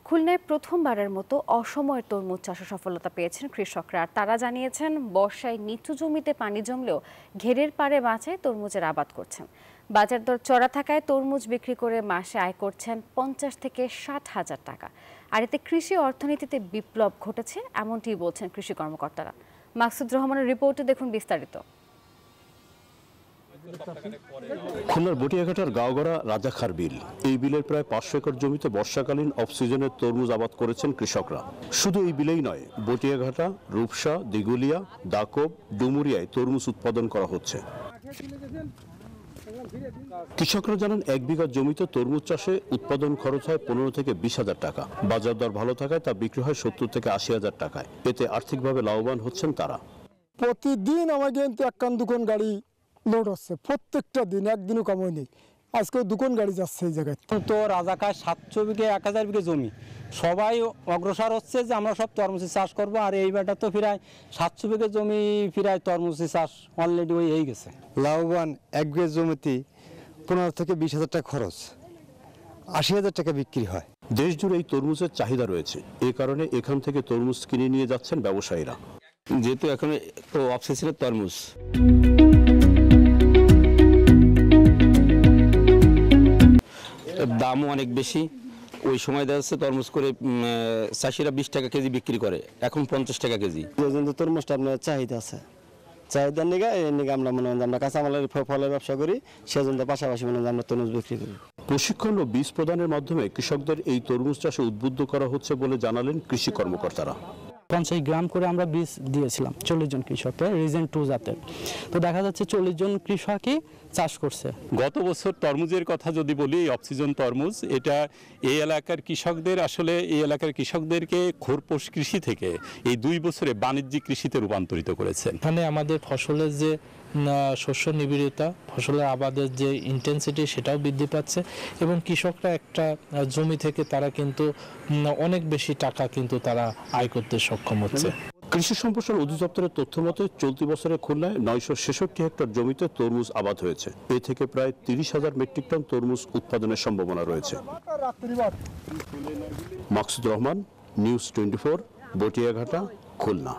খুলনায় প্রথমবারের মতো অসময়ের তরমুজ চাষে সফলতা পেয়েছেন কৃষকরা। আর তারা জানিয়েছেন, বর্ষায় নিচু জমিতে পানি জমলেও ঘেরের পাড়ে বাঁচায় তরমুজের আবাদ করছেন। বাজার দর চড়া থাকায় তরমুজ বিক্রি করে মাসে আয় করছেন 50 থেকে 60 হাজার টাকা। আর এতে কৃষি অর্থনীতিতে বিপ্লব ঘটেছে, এমনটি বলছেন কৃষি কর্মকর্তারা। মাকসুদ রহমানের রিপোর্টে দেখুন বিস্তারিত। খুলনার বটিয়াঘাটার গাওগড়া রাজাখার বিল, এই বিলের প্রায় 500 একর জমিতে বর্ষাকালীন অফ সিজনের তরমুজ আবাদ করেছেন কৃষকরা। শুধু এই বিলেই নয়, বটিয়াঘাটা, রূপসা, দিগুলিয়া, দাকব, ডুমুরিয়ায় তরমুজ উৎপাদন করা হচ্ছে। কৃষকরা জানান, 1 বিঘা জমিতে তরমুজ চাষে উৎপাদন খরচ হয় 15 থেকে 20 হাজার টাকা। বাজার দর ভালো থাকায় তা বিক্রি হয় 70 থেকে 80 হাজার টাকায়। এতে আর্থিকভাবে লাভবান হচ্ছেন তারা। প্রতিদিন আমাকে কিন্তু একখান দুকান গাড়ি লোড হচ্ছে, প্রত্যেকটা দিন, একদিনও কম হয়নি। আজকে দুকান গাড়ি যাচ্ছে এই জায়গায়। তো রাজাকার 700 বিঘে 1000 বিঘে জমি, সবাই অগ্রসর হচ্ছে যে আমরা সব তরমুজের চাষ করব। আর এইবারটা তো প্রায় 700 বিঘে জমি প্রায় তরমুজের চাষ অলরেডি হয়ে গেছে। লাভবান 1 বিঘা জমিতে 15 থেকে 20 হাজার টাকা খরচ, 80 হাজার টাকা বিক্রি হয়। দেশ জুড়ে এই তরমুজের চাহিদা রয়েছে, এ কারণে এখান থেকে তরমুজ কিনে নিয়ে যাচ্ছেন ব্যবসায়ীরা। যেহেতু এখন তো অফ সিজনের তরমুজ, দামও অনেক বেশি। ওই সময় দেখা যাচ্ছে তরমুজ করে চাষিরা 20 টাকা কেজি বিক্রি করে, এখন 50 টাকা কেজি। তরমুজটা আপনার চাহিদা আছে, চাহিদার নিগা এই নিগা আমরা মনে হয় আমরা কাঁচামালের ফলের ব্যবসা করি, সেজন্য পাশাপাশি মনে হয় আমরা তরমুজ বিক্রি করি। প্রশিক্ষণ ও বীজ প্রদানের মাধ্যমে কৃষকদের এই তরমুজ চাষে উদ্বুদ্ধ করা হচ্ছে বলে জানালেন কৃষি কর্মকর্তারা। 50 গ্রাম করে আমরা বীজ দিয়েছিলাম 40 জন কৃষককে, রিজন 2 জাতের। তো দেখা যাচ্ছে 40 জন কৃষকই চাষ করছে। গত বছর তরমুজের কথা যদি বলি, অফ সিজন তরমুজ, এটা এই এলাকার কৃষকদের, আসলে এই এলাকার কৃষকদেরকে খোরপোশ কৃষি থেকে এই 2 বছরে বাণিজ্যিক কৃষিতে রূপান্তরিত করেছেন। এখানে আমাদের ফসলের যে শস্য নিবিড়তা, ফসলের আবাদের যে ইন্টেন্সিটি, সেটাও বৃদ্ধি পাচ্ছে এবং কৃষকরা একটা জমি থেকে তারা কিন্তু অনেক বেশি টাকা কিন্তু তারা আয় করতে সক্ষম হচ্ছে। কৃষি সম্প্রসারণ অধিদপ্তরের তথ্য মতে চলতি বছরে খুলনায় 966 হেক্টর জমিতে তরমুজ আবাদ হয়েছে। এ থেকে প্রায় 30,000 মেট্রিক টন তরমুজ উৎপাদনের সম্ভাবনা রয়েছে। মাকসুদ রহমান, নিউজ 24, বটিয়াঘাটা, খুলনা।